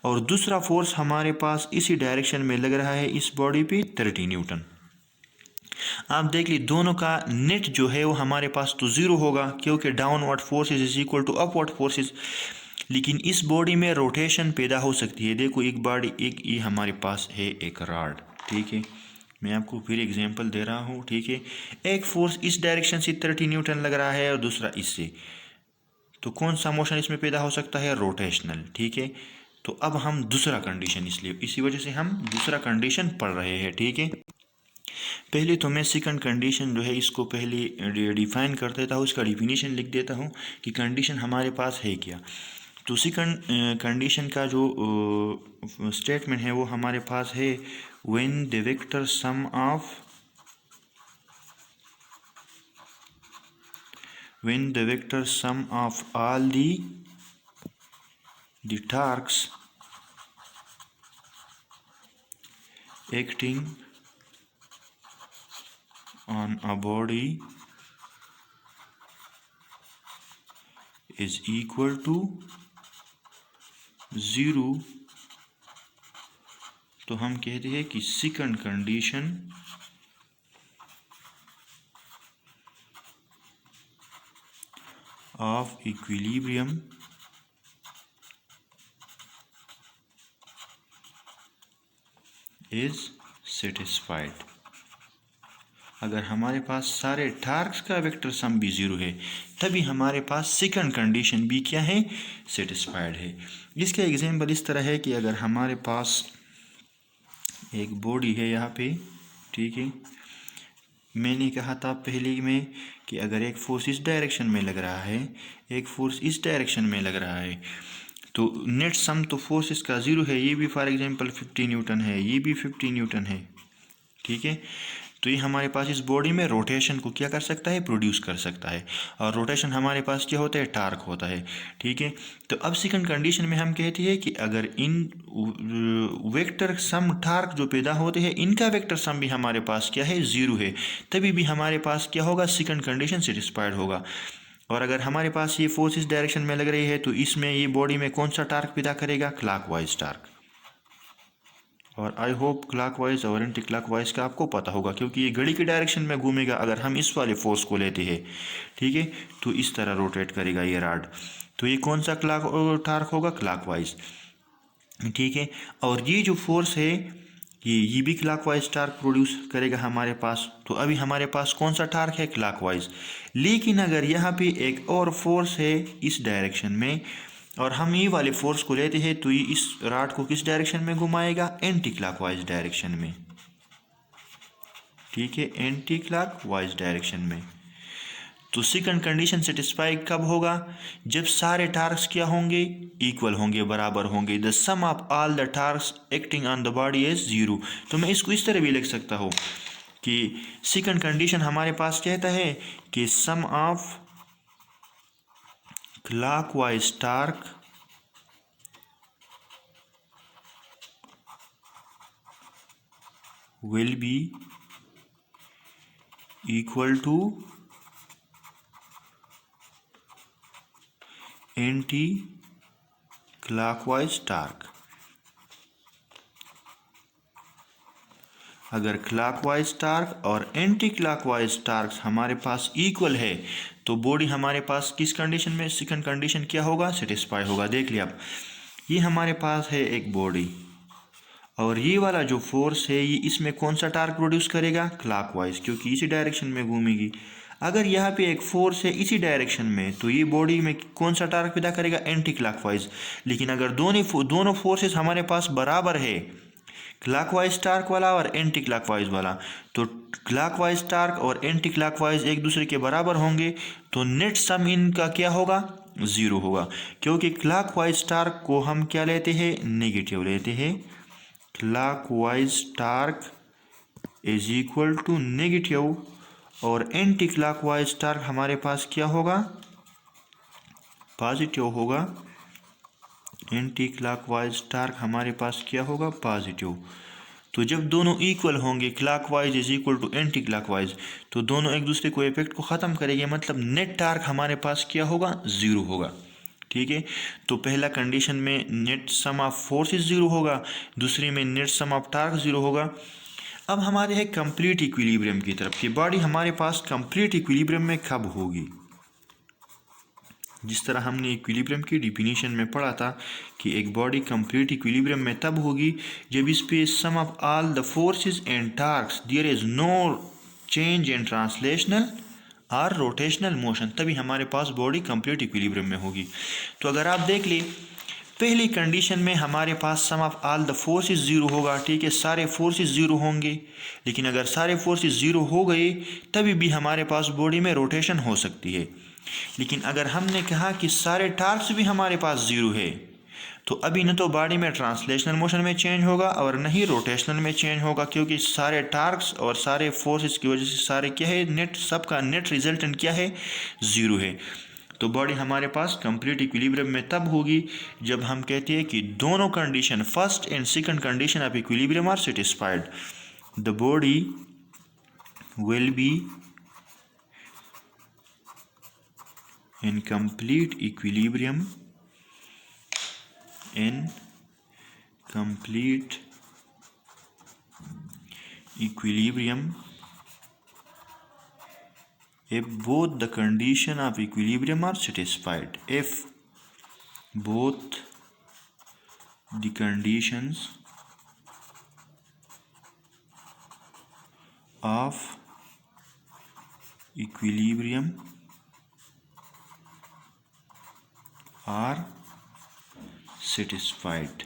और दूसरा फोर्स हमारे पास इसी डायरेक्शन में लग रहा है इस बॉडी पे 30 न्यूटन। आप देख ली दोनों का नेट जो है वो हमारे पास तो ज़ीरो होगा, क्योंकि downward forces is equal to upward forces. लेकिन इस बॉडी में रोटेशन पैदा हो सकती है। देखो एक बॉडी, एक ये हमारे पास है एक रॉड, ठीक है, मैं आपको फिर एग्जांपल दे रहा हूँ, ठीक है। एक फोर्स इस डायरेक्शन से 30 न्यूटन लग रहा है और दूसरा इससे, तो कौन सा मोशन इसमें पैदा हो सकता है? रोटेशनल, ठीक है। तो अब हम दूसरा कंडीशन, इसलिए इसी वजह से हम दूसरा कंडीशन पढ़ रहे हैं, ठीक है। पहले तो मैं सेकंड कंडीशन जो है इसको पहले डिफाइन कर देता हूँ, इसका डिफिनीशन लिख देता हूँ कि कंडीशन हमारे पास है क्या। तो सेकंड कंडीशन का जो स्टेटमेंट है वो हमारे पास है, when the vector sum of all the torques acting on a body is equal to 0, तो हम कहते हैं कि second condition of equilibrium is satisfied. अगर हमारे पास सारे टार्क्स का वेक्टर सम भी ज़ीरो है, तभी हमारे पास सेकंड कंडीशन भी क्या है? सेटिस्फाइड है। इसका एग्जांपल इस तरह है कि अगर हमारे पास एक बॉडी है यहाँ पे, ठीक है, मैंने कहा था पहले में कि अगर एक फोर्स इस डायरेक्शन में लग रहा है, एक फोर्स इस डायरेक्शन में लग रहा है, तो नेट सम तो फोर्स इसका ज़ीरो है। ये भी फॉर एग्जांपल 50 न्यूटन है, ये भी 50 न्यूटन है, ठीक है। तो ये हमारे पास इस बॉडी में रोटेशन को क्या कर सकता है? प्रोड्यूस कर सकता है, और रोटेशन हमारे पास क्या होता है? टार्क होता है, ठीक है। तो अब सेकंड कंडीशन में हम कहते हैं कि अगर इन वेक्टर सम टार्क जो पैदा होते हैं, इनका वेक्टर सम भी हमारे पास क्या है? ज़ीरो है, तभी भी हमारे पास क्या होगा? सेकंड कंडीशन सेटिस्फाइड होगा। और अगर हमारे पास ये फोर्स इस डायरेक्शन में लग रही है, तो इसमें ये बॉडी में कौन सा टार्क पैदा करेगा? Clockwise torque. और आई होप क्लॉकवाइज और एंटी क्लॉकवाइज का आपको पता होगा, क्योंकि ये घड़ी की डायरेक्शन में घूमेगा। अगर हम इस वाले फोर्स को लेते हैं, ठीक है, तो इस तरह रोटेट करेगा ये रॉड, तो ये कौन सा टार्क होगा? क्लॉकवाइज, ठीक है। और ये जो फोर्स है ये भी क्लॉकवाइज टार्क प्रोड्यूस करेगा हमारे पास। तो अभी हमारे पास कौन सा टार्क है? क्लॉकवाइज। लेकिन अगर यहाँ पे एक और फोर्स है इस डायरेक्शन में, और हम ये वाले फोर्स को लेते हैं, तो ये इस रॉड को किस डायरेक्शन में घुमाएगा? एंटी क्लॉकवाइज डायरेक्शन में, ठीक है, एंटी क्लॉकवाइज डायरेक्शन में। तो सेकंड कंडीशन सेटिस्फाई कब होगा? जब सारे टार्क्स क्या होंगे? इक्वल होंगे, बराबर होंगे। The sum of all the torques acting on the body is zero. तो मैं इसको इस तरह भी लिख सकता हूँ कि सेकंड कंडीशन हमारे पास कहता है कि sum of clockwise torque will be equal to anti-clockwise torque। अगर क्लॉकवाइज टार्क और एंटी क्लॉकवाइज टार्क हमारे पास इक्वल है, तो बॉडी हमारे पास किस कंडीशन में? सेकंड कंडीशन क्या होगा? सेटिस्फाई होगा। देख लिया आप, ये हमारे पास है एक बॉडी, और ये वाला जो फोर्स है ये इसमें कौन सा टार्क प्रोड्यूस करेगा? क्लॉकवाइज, क्योंकि इसी डायरेक्शन में घूमेगी। अगर यहाँ पे एक फोर्स है इसी डायरेक्शन में, तो ये बॉडी में कौन सा टार्क पैदा करेगा? Anti clockwise. लेकिन अगर दोनों फोर्सेस हमारे पास बराबर है, क्लॉकवाइज टार्क वाला और एंटी क्लॉकवाइज वाला, तो क्लॉकवाइज टार्क और एंटी क्लॉकवाइज एक दूसरे के बराबर होंगे, तो नेट सम इनका क्या होगा? ज़ीरो होगा, क्योंकि क्लॉकवाइज टार्क को हम क्या लेते हैं? नेगेटिव लेते हैं। Clockwise torque is equal to negative, और एंटी क्लॉकवाइज टार्क हमारे पास क्या होगा? पॉजिटिव होगा। एंटी क्लॉकवाइज टार्क हमारे पास क्या होगा? पॉजिटिव। तो जब दोनों इक्वल होंगे, clockwise is equal to anti clockwise, तो दोनों एक दूसरे को इफेक्ट को ख़त्म करेंगे, मतलब नेट टार्क हमारे पास क्या होगा? ज़ीरो होगा, ठीक है। तो पहला कंडीशन में net sum of force zero होगा, दूसरे में net sum of torque zero होगा। अब हमारे है कंप्लीट इक्विलिब्रियम की तरफ कि बॉडी हमारे पास कंप्लीट इक्विलिब्रियम में कब होगी। जिस तरह हमने इक्विलिब्रियम की डिफिनीशन में पढ़ा था कि एक बॉडी कंप्लीट इक्विलिब्रियम में तब होगी जब इस पे sum of all the forces and torques there is no change in translational और रोटेशनल मोशन, तभी हमारे पास बॉडी कंप्लीट इक्विलिब्रियम में होगी। तो अगर आप देख ले पहली कंडीशन में हमारे पास sum of all the forces zero होगा, ठीक है, सारे फोर्सेस ज़ीरो होंगे। लेकिन अगर सारे फोर्सेस ज़ीरो हो गए तभी भी हमारे पास बॉडी में रोटेशन हो सकती है। लेकिन अगर हमने कहा कि सारे टार्क्स भी हमारे पास ज़ीरो है तो अभी न तो बॉडी में ट्रांसलेशनल मोशन में चेंज होगा और न ही रोटेशनल में चेंज होगा, क्योंकि सारे टार्क्स और सारे फोर्सेस की वजह से सारे क्या है, नेट सबका नेट रिजल्टेंट क्या है, ज़ीरो है। तो बॉडी हमारे पास कंप्लीट इक्विलिब्रियम में तब होगी जब हम कहते हैं कि दोनों condition first and second condition of equilibrium are satisfied. The body will be in complete equilibrium if both the condition of equilibrium are satisfied. If both the conditions of equilibrium are satisfied.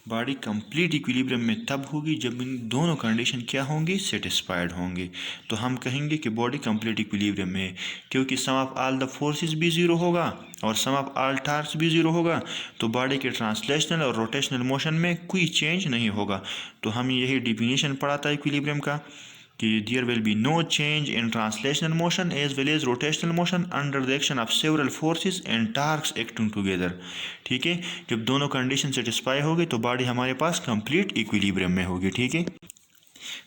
Body complete equilibrium में तब होगी जब इन दोनों कंडीशन क्या होंगी, सेटिस्फाइड होंगे। तो हम कहेंगे कि बॉडी कंप्लीट इक्विलिब्रियम में है, क्योंकि सम ऑफ ऑल द फोर्सेस भी ज़ीरो होगा और सम ऑफ ऑल टार्क्स भी ज़ीरो होगा, तो बॉडी के ट्रांसलेशनल और रोटेशनल मोशन में कोई चेंज नहीं होगा। तो हम यही डिफिनीशन पढ़ा था इक्विलिब्रियम का कि there will be no change in translational motion as well as rotational motion under the action of several forces and torques acting together. ठीक है, जब दोनों कंडीशन सेटिस्फाई होगी तो बॉडी हमारे पास कंप्लीट इक्विलिब्रियम में होगी। ठीक है,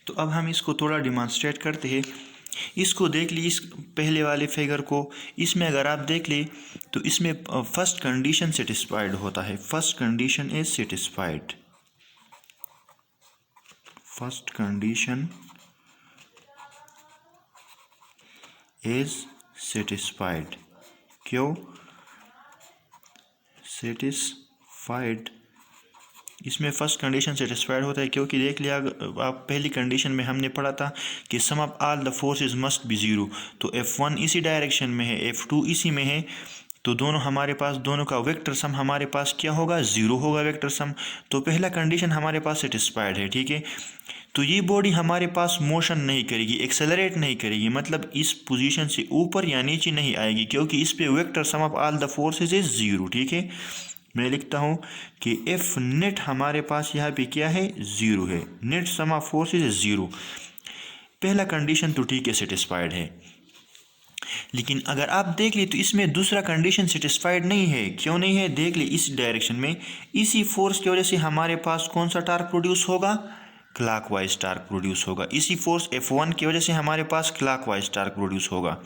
तो अब हम इसको थोड़ा डिमॉन्स्ट्रेट करते हैं। इसको देख ली, इस पहले वाले फिगर को, इसमें अगर आप देख ले तो इसमें फर्स्ट कंडीशन सेटिस्फाइड होता है। First condition is satisfied, first condition is satisfied. क्यों सेटिस्फाइड? इसमें फर्स्ट कंडीशन सेटिस्फाइड होता है क्योंकि देख लिया आप पहली कंडीशन में हमने पढ़ा था कि sum of all the forces must be zero. तो F1 इसी डायरेक्शन में है, F2 इसी में है, तो दोनों हमारे पास, दोनों का वेक्टर सम हमारे पास क्या होगा, ज़ीरो होगा वेक्टर सम। तो पहला कंडीशन हमारे पास सेटिस्फाइड है। ठीक है, तो ये बॉडी हमारे पास मोशन नहीं करेगी, एक्सेलरेट नहीं करेगी, मतलब इस पोजीशन से ऊपर या नीचे नहीं आएगी, क्योंकि इस पे vector sum of all the forces is zero. ठीक है, मैं लिखता हूँ कि एफ नेट हमारे पास यहाँ पे क्या है, ज़ीरो है, net sum of forces is zero. पहला कंडीशन तो ठीक है, सेटिस्फाइड है। लेकिन अगर आप देख ले तो इसमें दूसरा कंडीशन सेटिस्फाइड नहीं है। क्यों नहीं है, देख ले, इस डायरेक्शन में इसी फोर्स की वजह से हमारे पास कौन सा टार्क प्रोड्यूस होगा, क्लॉकवाइज टार्क प्रोड्यूस होगा। इसी फोर्स F1 की वजह से हमारे पास क्लॉकवाइज टार्क प्रोड्यूस होगा।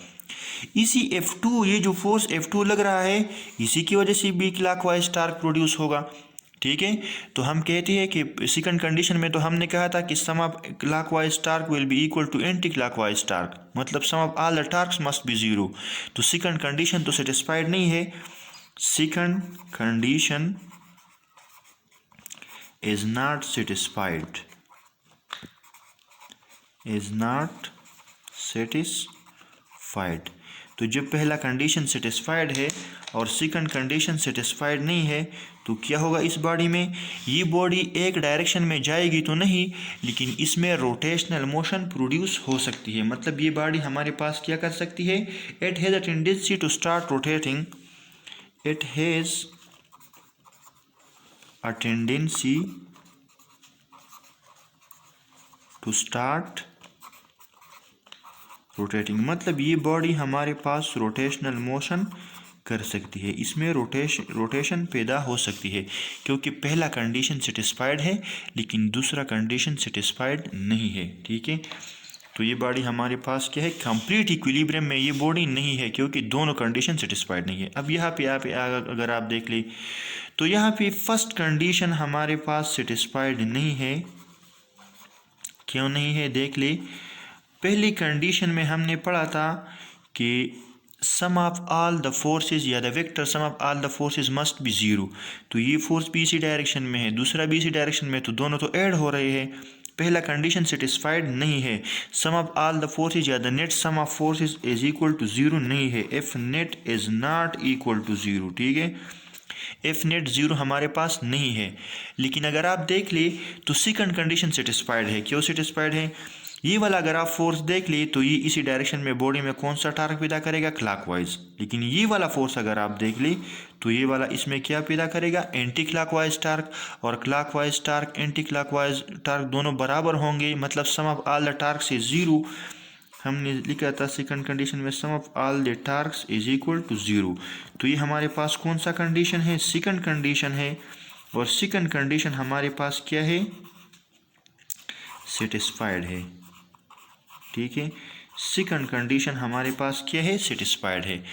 इसी F2, ये जो फोर्स F2 लग रहा है, इसी की वजह से भी क्लॉकवाइज टार्क प्रोड्यूस होगा। ठीक है, तो हम कहते हैं कि सेकंड कंडीशन में तो हमने कहा था कि sum of clockwise torque will be equal to anti clockwise torque, मतलब sum of all the torques must be zero. तो सेकंड कंडीशन तो सेटिस्फाइड नहीं है। Second condition is not satisfied, is not satisfied. तो जब पहला कंडीशन सेटिस्फाइड है और सेकंड कंडीशन सेटिस्फाइड नहीं है तो क्या होगा इस बॉडी में, ये बॉडी एक डायरेक्शन में जाएगी तो नहीं, लेकिन इसमें रोटेशनल मोशन प्रोड्यूस हो सकती है। मतलब ये बॉडी हमारे पास क्या कर सकती है, it has a tendency to start rotating, it has a tendency to start rotating. मतलब ये बॉडी हमारे पास रोटेशनल मोशन कर सकती है, इसमें रोटेशन पैदा हो सकती है, क्योंकि पहला कंडीशन सेटिस्फाइड है लेकिन दूसरा कंडीशन सेटिस्फाइड नहीं है। ठीक है, तो ये बॉडी हमारे पास क्या है, कंप्लीट इक्विलिब्रियम में ये बॉडी नहीं है, क्योंकि दोनों कंडीशन सेटिस्फाइड नहीं है। अब यहाँ पे अगर आप देख ले तो यहाँ पे फर्स्ट कंडीशन हमारे पास सेटिस्फाइड नहीं है। क्यों नहीं है देख ले। पहली कंडीशन में हमने पढ़ा था कि sum of all the forces या the vector sum of all the forces must be zero. तो ये फोर्स भी इसी डायरेक्शन में है, दूसरा भी इसी डायरेक्शन में, तो दोनों तो ऐड हो रहे हैं। पहला कंडीशन सेटिस्फाइड नहीं है। Sum of all the forces या the net sum of forces is equal to zero नहीं है। F net is not equal to zero, ठीक है। एफ नेट ज़ीरो हमारे पास नहीं है। लेकिन अगर आप देख ले तो सेकंड कंडीशन सेटिस्फाइड है। क्यों सेटिस्फाइड है? ये वाला अगर आप फोर्स देख ले तो ये इसी डायरेक्शन में बॉडी में कौन सा टार्क पैदा करेगा? क्लॉकवाइज। लेकिन ये वाला फोर्स अगर आप देख ले तो ये वाला इसमें क्या पैदा करेगा? Anti clockwise torque. और clockwise torque anti clockwise torque दोनों बराबर होंगे, मतलब sum of all the torque से ज़ीरो। हमने लिखा था सेकंड कंडीशन में sum of all the torques is equal to zero. तो ये हमारे पास कौन सा कंडीशन है? सेकंड कंडीशन है। और सेकंड कंडीशन हमारे पास क्या है? सेटिस्फाइड है, ठीक है। सेकंड कंडीशन हमारे पास क्या है? सेटिस्फाइड है।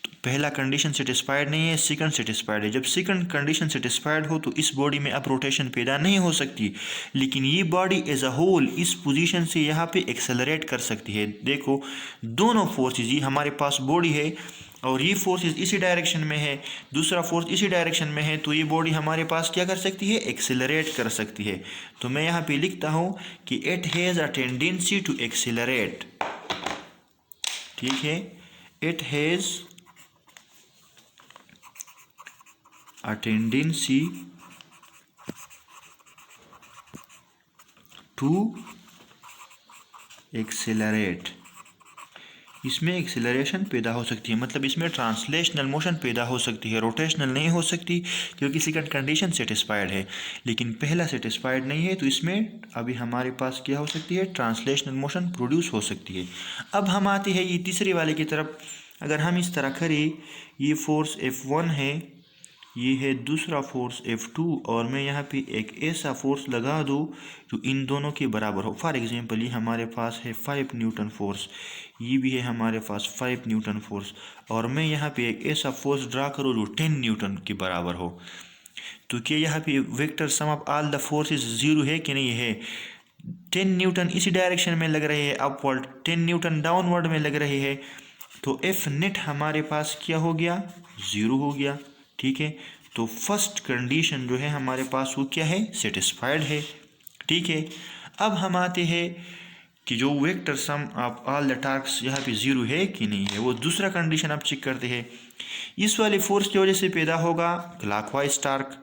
तो पहला कंडीशन सेटिस्फाइड नहीं है, सेकंड सेटिस्फाइड है। जब सेकंड कंडीशन सेटिस्फाइड हो तो इस बॉडी में अब रोटेशन पैदा नहीं हो सकती, लेकिन ये बॉडी एज अ होल इस पोजीशन से यहाँ पे एक्सेलरेट कर सकती है। देखो दोनों फोर्सेस, ये हमारे पास बॉडी है और ये फोर्सेस इसी डायरेक्शन में है, दूसरा फोर्स इसी डायरेक्शन में है, तो ये बॉडी हमारे पास क्या कर सकती है? एक्सेलरेट कर सकती है। तो मैं यहाँ पे लिखता हूँ कि it has a tendency to accelerate, ठीक है। It has a tendency to accelerate. इसमें एक्सेलरेशन पैदा हो सकती है, मतलब इसमें ट्रांसलेशनल मोशन पैदा हो सकती है, रोटेशनल नहीं हो सकती, क्योंकि सेकंड कंडीशन सेटिस्फाइड है। लेकिन पहला सेटिस्फाइड नहीं है, तो इसमें अभी हमारे पास क्या हो सकती है? ट्रांसलेशनल मोशन प्रोड्यूस हो सकती है। अब हम आते हैं ये तीसरे वाले की तरफ। अगर हम इस तरह करें, ये फोर्स F1 है, ये है दूसरा फोर्स F2, और मैं यहाँ पे एक ऐसा फोर्स लगा दूँ जो इन दोनों के बराबर हो। फॉर एग्जांपल ये हमारे पास है 5 न्यूटन फोर्स, ये भी है हमारे पास 5 न्यूटन फोर्स, और मैं यहाँ पे एक ऐसा फोर्स ड्रा करूँ जो 10 न्यूटन के बराबर हो। तो क्या यहाँ पे vector sum of all the forces zero है कि नहीं है? 10 न्यूटन इसी डायरेक्शन में लग रहे हैं अपवर्ड, 10 न्यूटन डाउनवर्ड में लग रहे हैं, तो एफ नेट हमारे पास क्या हो गया? ज़ीरो हो गया, ठीक है। तो फर्स्ट कंडीशन जो है हमारे पास वो क्या है? सेटिस्फाइड है, ठीक है। अब हम आते हैं कि जो vector sum of all the torques यहाँ पे ज़ीरो है कि नहीं है, वो दूसरा कंडीशन आप चेक करते हैं। इस वाले फोर्स की वजह से पैदा होगा क्लॉकवाइज टार्क,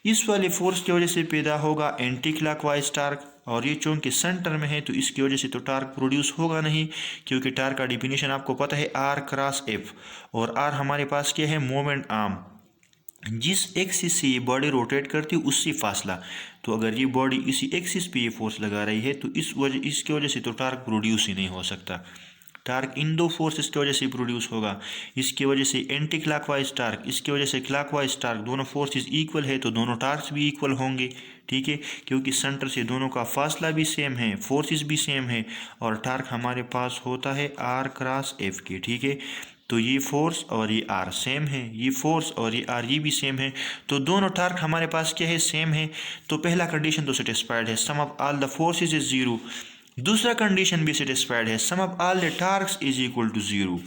इस वाले फोर्स की वजह से पैदा होगा एंटी क्लॉकवाइज टार्क, और ये चूंकि सेंटर में है तो इसकी वजह से तो टार्क प्रोड्यूस होगा नहीं, क्योंकि टार्क का डिफिनीशन आपको पता है R क्रॉस F, और R हमारे पास क्या है? Moment arm. जिस एक्सिस से ये बॉडी रोटेट करती है उससे फासला। तो अगर ये बॉडी इसी एक्सिस पे ये फोर्स लगा रही है तो इसकी वजह से तो टार्क प्रोड्यूस ही नहीं हो सकता। टार्क इन दो फोर्सेस की वजह से प्रोड्यूस होगा। इसकी वजह से एंटी क्लॉकवाइज टार्क, इसकी वजह से क्लॉकवाइज टार्क, दोनों फोर्सेस इक्वल है तो दोनों टार्क्स भी इक्वल होंगे, ठीक है। क्योंकि सेंटर से दोनों का फासला भी सेम है, फोर्सेस भी सेम है, और टार्क हमारे पास होता है R क्रॉस F के, ठीक है। तो ये फोर्स और ये R सेम है, ये फोर्स और ये R ये भी सेम है, तो दोनों टार्क हमारे पास क्या है? सेम है। तो पहला कंडीशन तो सेटिस्फाइड है, sum of all the forces is zero. दूसरा कंडीशन भी सेटिस्फाइड है, sum of all the torques is equal to zero.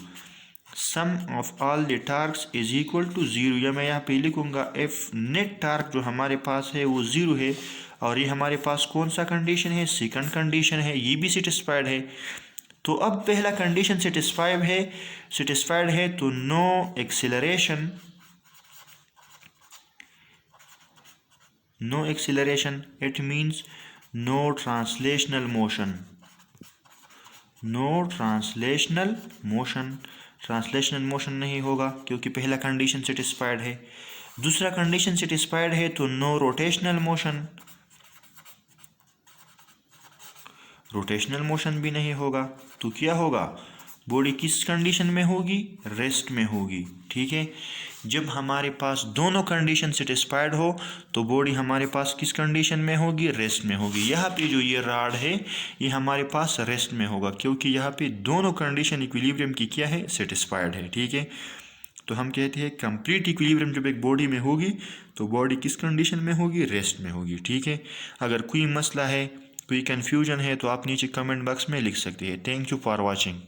Sum of all the torques is equal to zero, या मैं यहाँ पे लिखूँगा एफ नेट टार्क जो हमारे पास है वो ज़ीरो है। और ये हमारे पास कौन सा कंडीशन है? सेकंड कंडीशन है, ये भी सेटिस्फाइड है। तो अब पहला कंडीशन सेटिस्फाइड है तो no acceleration, it means no translational motion, translational motion नहीं होगा क्योंकि पहला कंडीशन सेटिस्फाइड है। दूसरा कंडीशन सेटिस्फाइड है तो नो रोटेशनल मोशन भी नहीं होगा। तो क्या होगा? बॉडी किस कंडीशन में होगी? रेस्ट में होगी, ठीक है। जब हमारे पास दोनों कंडीशन सेटिस्फाइड हो तो बॉडी हमारे पास किस कंडीशन में होगी? रेस्ट में होगी। यहाँ पे जो ये रॉड है ये हमारे पास रेस्ट में होगा, क्योंकि यहाँ पे दोनों कंडीशन इक्विलिब्रियम की क्या है? सेटिस्फाइड है, ठीक है। तो हम कहते हैं कंप्लीट इक्विलिब्रियम जब एक बॉडी में होगी तो बॉडी किस कंडीशन में होगी, रेस्ट में होगी। ठीक है, अगर कोई मसला है, कोई कन्फ्यूजन है तो आप नीचे कमेंट बॉक्स में लिख सकते हैं। Thank you for watching.